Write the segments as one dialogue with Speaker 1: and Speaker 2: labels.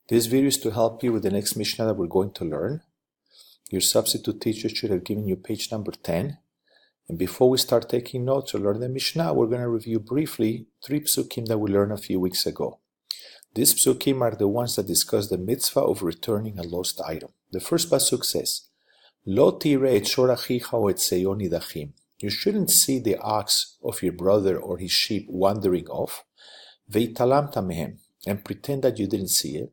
Speaker 1: This video is to help you with the next Mishnah that we're going to learn. Your substitute teacher should have given you page number 10. And before we start taking notes or learn the Mishnah, we're going to review briefly 3 psukim that we learned a few weeks ago. These psukim are the ones that discuss the mitzvah of returning a lost item. The first pasuk says, Lo tire et shor achicha o et seyo nidachim. You shouldn't see the ox of your brother or his sheep wandering off, veitalamta mehem, and pretend that you didn't see it.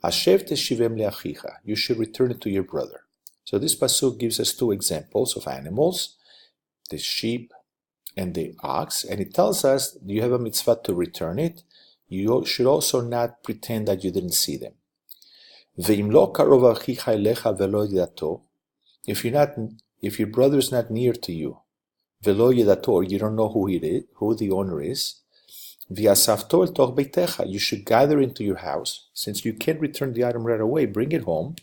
Speaker 1: Ashev teshivem leachicha. You should return it to your brother. So this pasuk gives us 2 examples of animals, the sheep and the ox, and it tells us you have a mitzvah to return it. You should also not pretend that you didn't see them. Ve'im lo karov achicha elecha velo yedato. If your brother is not near to you, velo yedato, or you don't know who the owner is, v'yasavto el toch beitecha, you should gather into your house. Since you can't return the item right away, bring it home.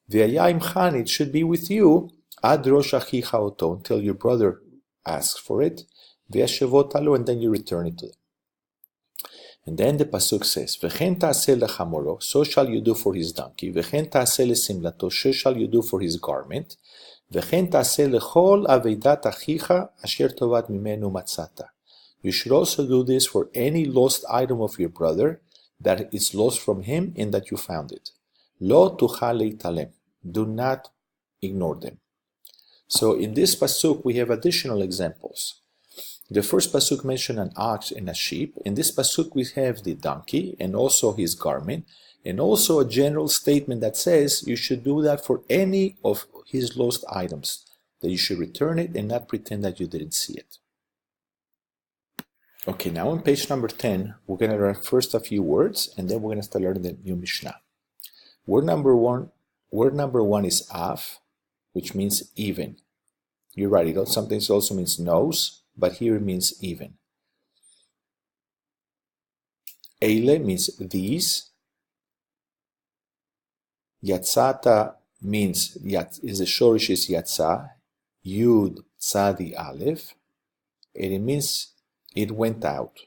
Speaker 1: V'haya imchan, it should be with you ad rosh achicha oto, until your brother asks for it. V'yashevot alo, and then you return it to them. And then the pasuk says, "V'chen ta'aseh lechamoro," so shall you do for his donkey. "V'chen ta'aseh lesimlato," so shall you do for his garment. "V'chen ta'aseh lechol aveidat achicha asher tovat mimenu matzata." You should also do this for any lost item of your brother that is lost from him and that you found it. Lo tuchal leitalem. Do not ignore them. So in this pasuk we have additional examples. The first pasuk mentioned an ox and a sheep. In this pasuk we have the donkey and also his garment, and also a general statement that says you should do that for any of his lost items, that you should return it and not pretend that you didn't see it. Okay, now on page number 10, we're going to learn first a few words, and then we're going to start learning the new Mishnah. Word number one is af, which means even. You're right, sometimes it also means nose, but here it means even. Eile means these. Yatzata means, is the shorish is yatza, yud tzadi aleph, and it means it went out.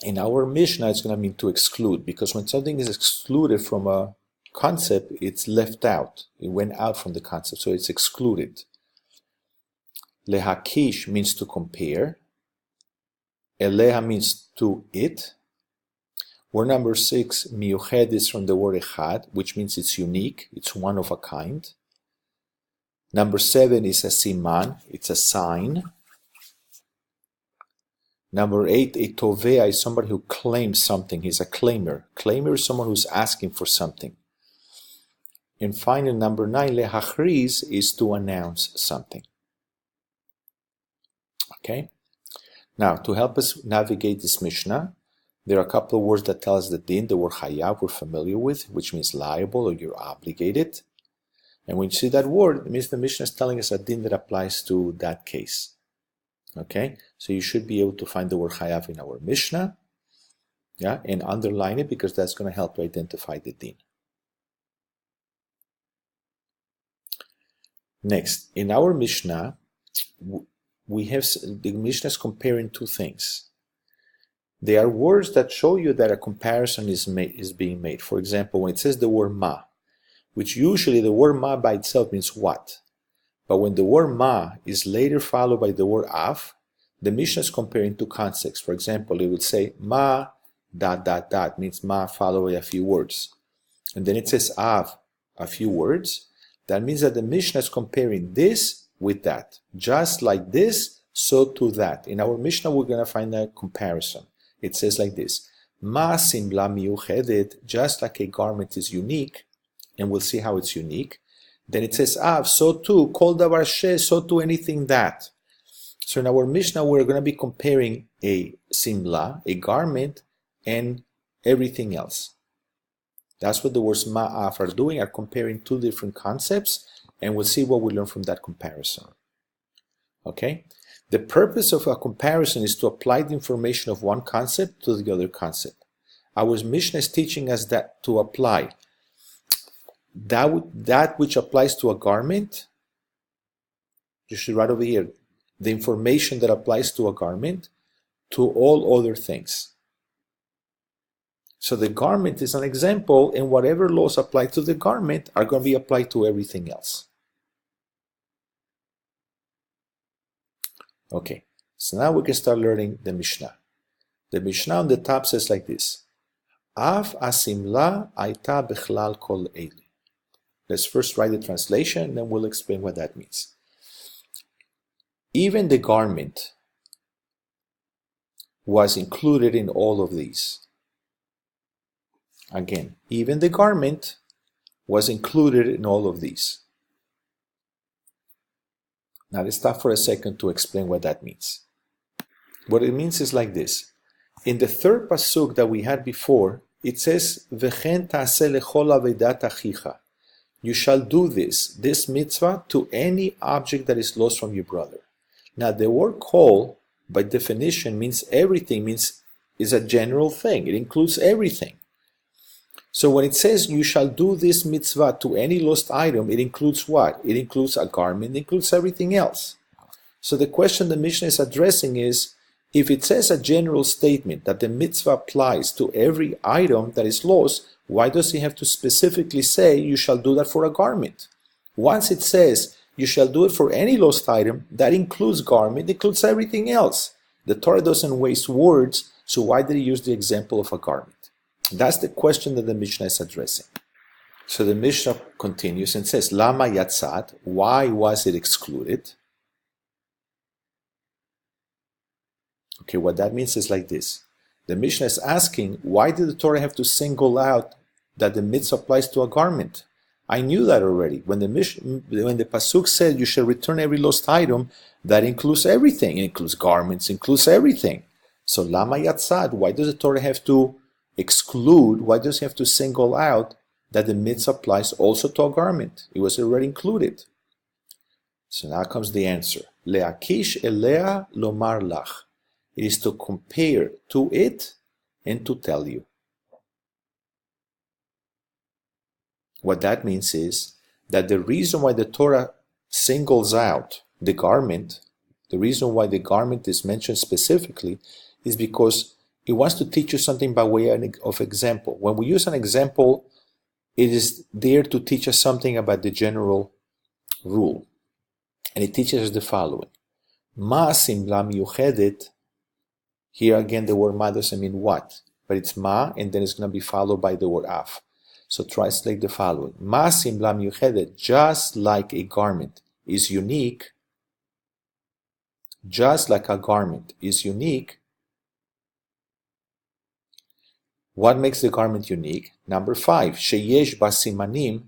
Speaker 1: In our Mishnah, it's going to mean to exclude, because when something is excluded from a concept, it's left out. It went out from the concept, so it's excluded. Lehakish means to compare. Eleha means to it. Word number 6, miyuched, is from the word echad, which means it's unique, it's one of a kind. Number 7 is a siman, it's a sign. Number 8, a tovea is somebody who claims something, he's a claimer. Claimer is someone who's asking for something. And finally, number 9, lehachriz, is to announce something. Okay? Now, to help us navigate this Mishnah, there are a couple of words that tell us the din. The word chayav we're familiar with, which means liable or you're obligated. And when you see that word, it means the Mishnah is telling us a din that applies to that case. Okay? So you should be able to find the word chayav in our Mishnah, yeah, and underline it, because that's going to help you identify the din. Next, in our Mishnah, we have the Mishnah is comparing 2 things. There are words that show you that a comparison is being made. For example, when it says the word ma, which usually the word ma by itself means what, but when the word ma is later followed by the word af, the Mishnah is comparing 2 concepts. For example, it would say ma ... means ma followed by a few words, and then it says av, a few words. That means that the Mishnah is comparing this with that. Just like this, so to that. In our Mishnah, we're going to find a comparison. It says like this: Ma simla miyuchedet, just like a garment is unique, and we'll see how it's unique. Then it says av, so too, kol davar she, so too anything that. So in our Mishnah, we're going to be comparing a simla, a garment, and everything else. That's what the words ma'af are doing, are comparing 2 different concepts, and we'll see what we learn from that comparison. Okay? The purpose of a comparison is to apply the information of one concept to the other concept. Our Mishnah is teaching us that to apply that which applies to a garment. You should write over here the information that applies to a garment to all other things. So the garment is an example, and whatever laws apply to the garment are going to be applied to everything else. Okay, so now we can start learning the Mishnah. The Mishnah on the top says like this: Af asimla aita bechlal kol eli. Let's first write the translation, then we'll explain what that means. Even the garment was included in all of these. Again, even the garment was included in all of these. Now let's stop for a second to explain what that means. What it means is like this. In the third pasuk that we had before, it says, V'chen ta'aseh lechol avedat achicha. You shall do this mitzvah, to any object that is lost from your brother. Now the word kol, by definition, means everything, is a general thing. It includes everything. So when it says you shall do this mitzvah to any lost item, it includes what? It includes a garment, it includes everything else. So the question the Mishnah is addressing is, if it says a general statement that the mitzvah applies to every item that is lost, why does he have to specifically say you shall do that for a garment? Once it says you shall do it for any lost item, that includes garment, includes everything else. The Torah doesn't waste words, so why did he use the example of a garment? That's the question that the Mishnah is addressing. So the Mishnah continues and says, Lama yatzat, why was it excluded? Okay, what that means is like this. The Mishnah is asking, why did the Torah have to single out that the mitzvah applies to a garment? I knew that already. When the pasuk said you shall return every lost item, that includes everything. It includes garments, includes everything. So Lama yatzat, why does the Torah have to exclude, why does he have to single out that the mitzvah applies also to a garment? It was already included. So now comes the answer. Leakish elea lomar lach. It is to compare to it and to tell you. What that means is that the reason why the Torah singles out the garment, the reason why the garment is mentioned specifically, is because it wants to teach you something by way of example. When we use an example, it is there to teach us something about the general rule. And it teaches us the following. Ma simla miyuchedet. Here again the word ma doesn't mean what, but it's ma, and then it's going to be followed by the word af. So translate the following. Ma simla miyuchedet, just like a garment is unique, just like a garment is unique. What makes the garment unique? Number 5, sheyesh basimanim,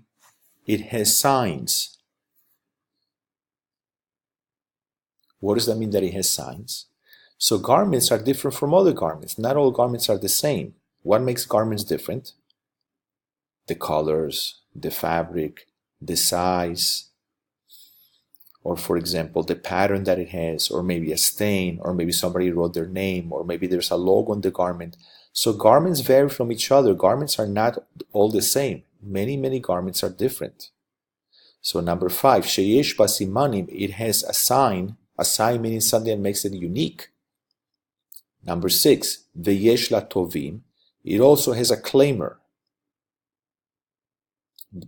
Speaker 1: it has signs. What does that mean that it has signs? So garments are different from other garments. Not all garments are the same. What makes garments different? The colors, the fabric, the size, or for example, the pattern that it has, or maybe a stain, or maybe somebody wrote their name, or maybe there's a logo on the garment. So garments vary from each other. Garments are not all the same. Many garments are different. So number 5, sheyesh basimanim, it has a sign meaning something that makes it unique. Number 6, veyesh la tovim, it also has a claimer.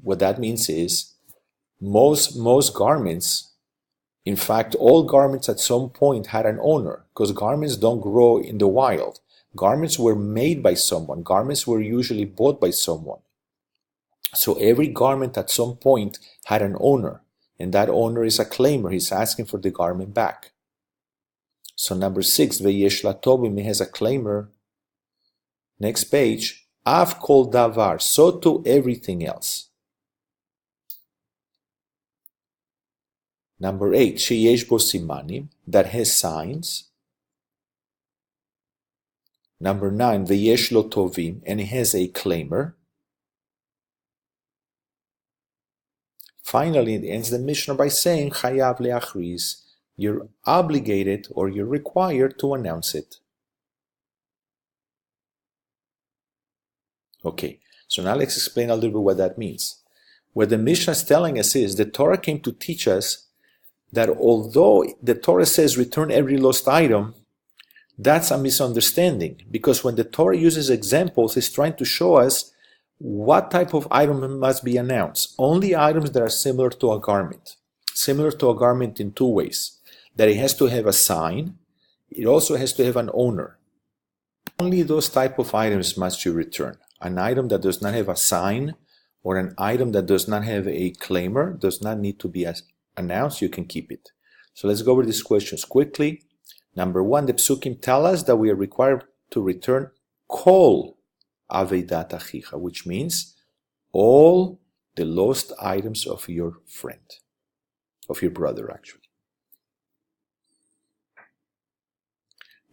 Speaker 1: What that means is most garments, in fact all garments at some point had an owner, because garments don't grow in the wild. Garments were made by someone. Garments were usually bought by someone. So every garment at some point had an owner, and that owner is a claimer. He's asking for the garment back. So number 6, veyesh la tovim, has a claimer. Next page, av kol davar, so to everything else. Number 8, sheyesh bo simanim, that has signs. Number 9, veyesh lo tovim, and it has a claimer. Finally, it ends the Mishnah by saying, chayav leachriz, you're obligated or you're required to announce it. Okay, so now let's explain a little bit what that means. What the Mishnah is telling us is the Torah came to teach us that although the Torah says return every lost item, That's a misunderstanding, because when the Torah uses examples, it's trying to show us what type of item must be announced. Only items that are similar to a garment. Similar to a garment in two ways. That it has to have a sign. It also has to have an owner. Only those type of items must you return. An item that does not have a sign or an item that does not have a claimer does not need to be announced. You can keep it. So let's go over these questions quickly. Number one, the psukim tell us that we are required to return kol aveidat achicha, which means all the lost items of your friend, of your brother actually.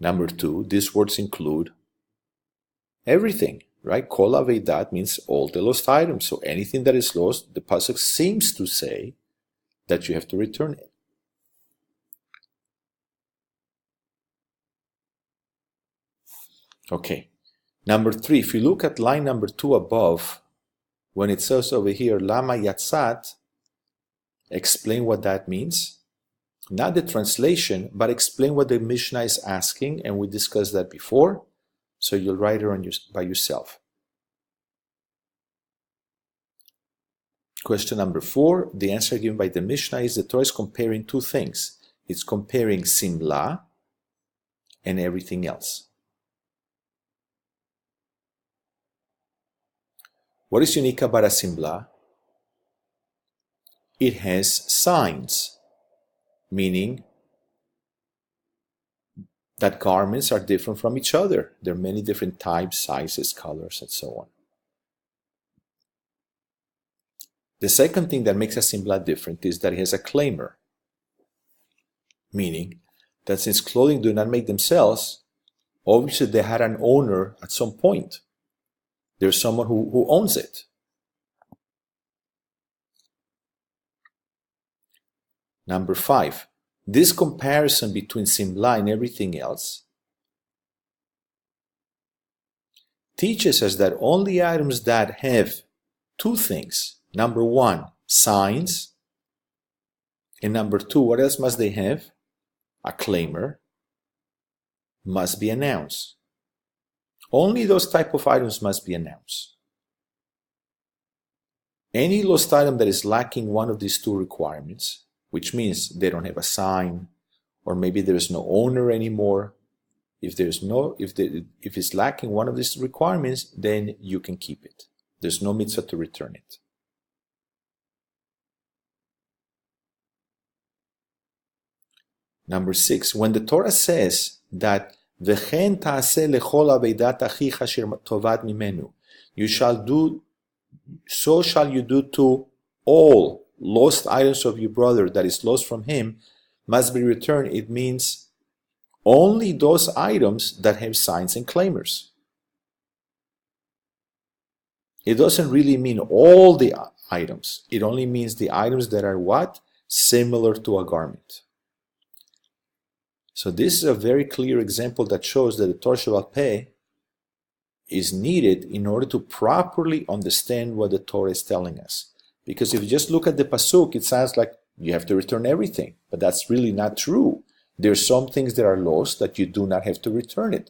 Speaker 1: Number two, these words include everything, right? Kol aveidat means all the lost items. So anything that is lost, the pasuk seems to say that you have to return it. Okay. Number three, if you look at line number 2 above, when it says over here, Lama Yatzat, explain what that means. Not the translation, but explain what the Mishnah is asking, and we discussed that before, so you'll write it by yourself. Question number 4, the answer given by the Mishnah is the Torah is comparing two things. It's comparing simla and everything else. What is unique about a simla? It has signs, meaning that garments are different from each other. There are many different types, sizes, colors, and so on. The second thing that makes a simla different is that it has a claimer, meaning that since clothing do not make themselves, obviously they had an owner at some point. There's someone who owns it. Number 5, this comparison between simla and everything else teaches us that only items that have two things, number 1, signs, and number 2, what else must they have? A claimer, must be announced. Only those type of items must be announced. Any lost item that is lacking one of these two requirements, which means they don't have a sign, or maybe there is no owner anymore, if it's lacking one of these requirements, then you can keep it. There's no mitzvah to return it. Number 6, when the Torah says that V'chen ta'aseh lechol aveidat achicha asher tovad mimenu, you shall do, so shall you do to all lost items of your brother that is lost from him, must be returned. It means only those items that have signs and claimers. It doesn't really mean all the items. It only means the items that are what? Similar to a garment. So this is a very clear example that shows that the Torah Sheba'al Peh is needed in order to properly understand what the Torah is telling us. Because if you just look at the pasuk, it sounds like you have to return everything, but that's really not true. There are some things that are lost that you do not have to return it.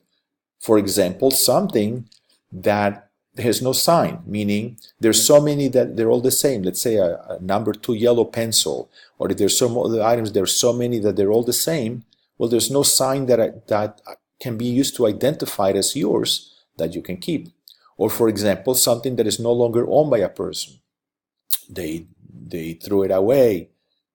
Speaker 1: For example, something that has no sign, meaning there's so many that they're all the same. Let's say a number 2 yellow pencil, or if there's some other items, there's so many that they're all the same. Well, there's no sign that can be used to identify it as yours that you can keep. Or for example, something that is no longer owned by a person. They threw it away,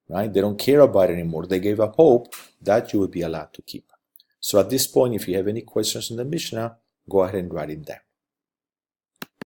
Speaker 1: right? They don't care about it anymore. They gave up hope. That you would be allowed to keep. So at this point, if you have any questions on the Mishnah, go ahead and write it down.